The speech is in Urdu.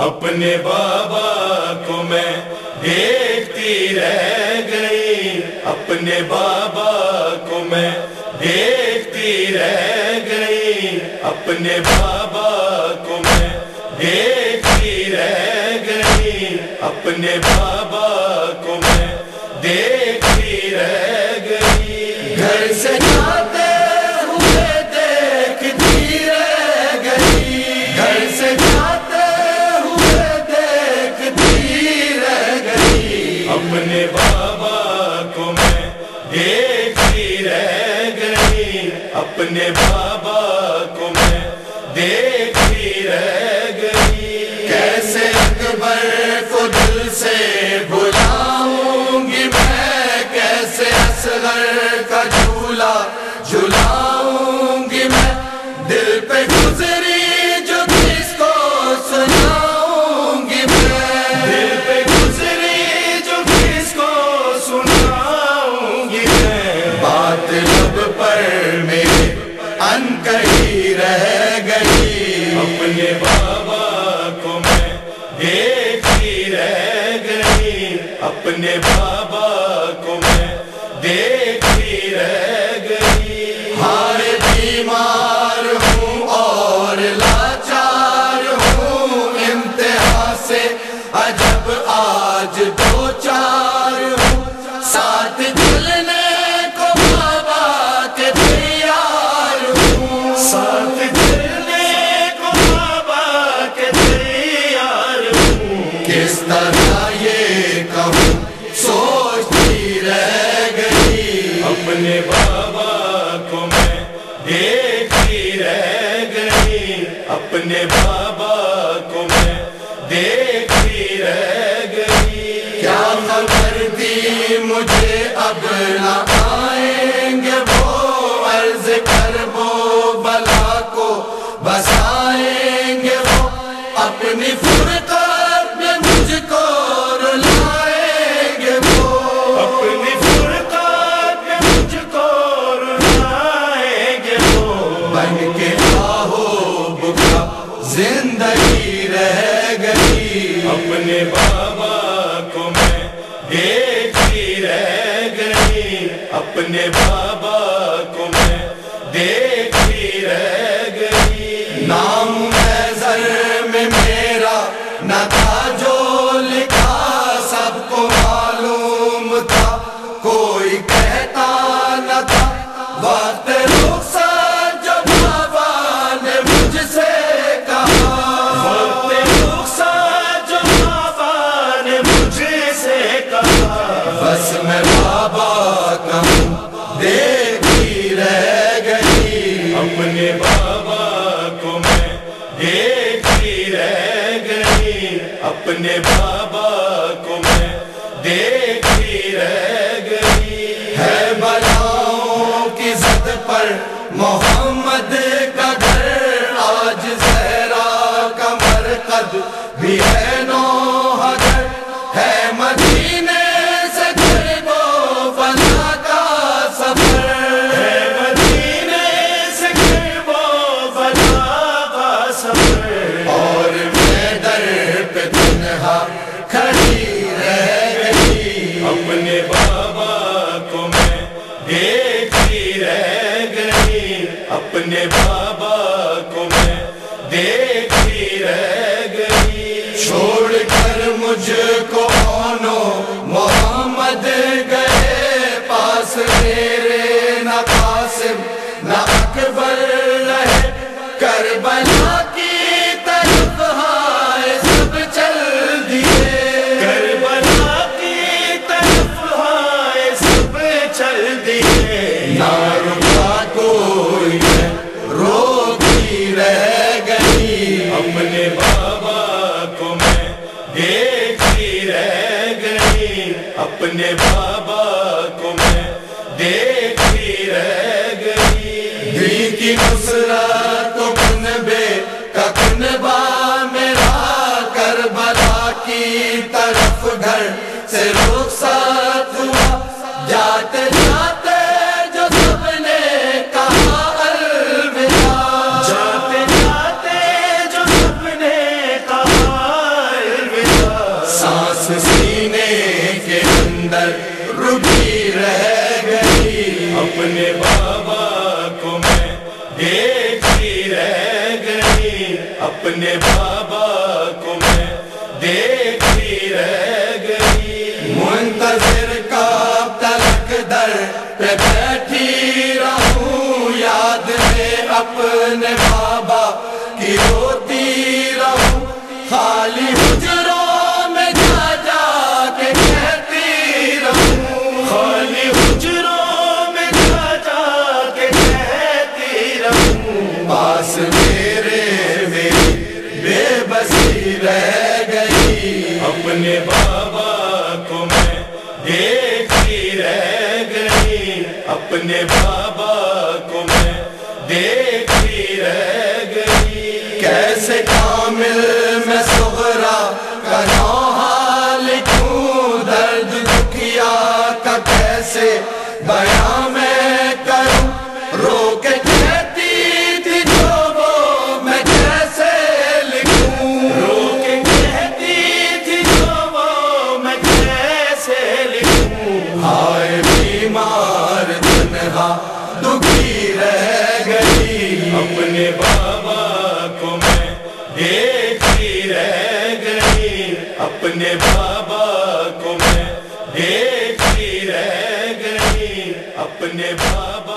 اپنے بابا کو میں دیکھتی رہ گئی، اپنے بابا کو میں دیکھتی رہ گئی، اپنے بابا کو میں دیکھتی رہ گئی، اپنے بابا کو میں دیکھتی رہ گئی۔ گھر سے جاتے ہوئے دیکھتی رہ گئی، گھر سے جاتے ہوئے دیکھتی رہ گئی، اپنے بابا کو میں دیکھتی رہ گئی، اپنے بابا کو میں دیکھتی رہ گئی۔ کیسے اکبر کو دل سے بھلاؤں گی میں، کیسے اصغر کا جھولا جھلاؤں گی میں، دل پہ گزری جو کس کو سناؤں گی میں، دل پہ گزری جو کس کو سناؤں گی میں۔ بات لب پر میرے انکہی رہ گئی، اپنے بابا کو میں دیکھتی رہ گئی، اپنے بابا کو میں دیکھتی رہ گئی۔ ہائے بیمار ہوں اور لاچار ہوں، انتہا سے عجب آج دو چار ہوں، ساتھ چلنے کو بابا کے تیار ہوں، ساتھ چلنے کو بابا کے تیار ہوں۔ کس طرح یہ کہوں سوچتی رہ گئی، اپنے بابا کو میں دیکھتی رہ گئی، اپنے بابا کو میں دیکھتی رہ گئی۔ کیا خبر دی مجھے اب نہ آئیں گے وہ، عرض کر وہ بلا کو بسائیں گے وہ، اپنی فرقت میں مجھ کو رلائیں گے وہ، اپنی فرقت میں مجھ کو رلائیں گے وہ۔ بن کے آہو بکا زندگی رہ گئی، اپنے بابا کو میں دیکھتی رہ گئی، اپنے بابا کو میں دیکھتی رہ گئی۔ نام محضر میں میرا نہ تھا جو لکھا، سب کو معلوم تھا کوئی کہتا نہ تھا، وقت رخصت جو بابا نے مجھ سے کہا، وقت رخصت جو بابا نے مجھ سے کہا، بس میں بابا کا ہوں دیکھتی رہ گئی، اپنے بابا کو میں دیکھتی رہ گئی، اپنے بابا کو میں دیکھتی رہ گئی۔ ہے بلاؤں کی زد پر محمد کا گھر، آج زہرا کا مرقد بھی ہے نوحہ گھر، ہے مدینے سے قریب و فضا کا سفر، ہے مدینے سے قریب و فضا کا سفر، اور میں در پہ تنہا کھڑی رہ گئی، اپنے بابا کو میں دیکھتی رہ گئی، اپنے بابا کو میں دیکھتی رہ گئی۔ چھوڑ کر مجھ کو کونو محمد گئے، پاس میرے نہ قاسم نہ اکبر رہے، کربلا کی طرف ہائے سب چل دیے، کربلا کی طرف ہائے سب چل دیے، نہ رکا کوئی ہے روتی رہ گئی، اپنے بابا کو میں دیکھتی رہ گئی، اپنے بابا کو میں دیکھتی رہ گئی۔ دین کی نصرت کو کنبے کا کنبا میرا، کربلا کی طرف گھر سے رخصت ہوا، جاتے جاتے جو سب نے کہا الوداع، جاتے جاتے جو سب نے کہا سینے کے اندر رکی رہ گئی، اپنے بابا کو میں دیکھتی رہ گئی، اپنے بابا کو میں دیکھتی رہ گئی، منتظر کب تلک در پہ بیٹھی رہوں، یاد میں اپنے بابا کی روتی رہوں، خالی حجروں میں جا جا کے کہتی رہوں، خالی حجروں میں جا جا کے کہتی رہوں، پاس میرے میری بے بسی رہ گئی، اپنے بابا کو میں دیکھتی رہ گئی، اپنے بابا کو میں دیکھتی رہ گئی، کیسے کامل میں صغرا کا نوحہ لکھوں، درد دکھیا کا کیسے بیان میں کروں، رو کے کہتی تھی جو وہ میں کیسے لکھوں، رو کے کہتی تھی جو وہ میں کیسے لکھوں، ہائے بیمار تنہا دکھی رہ گئی، اپنے بابا کو میں دیکھتی رہ گئی، اپنے بابا کو میں دیکھتی رہ گئی، اپنے بابا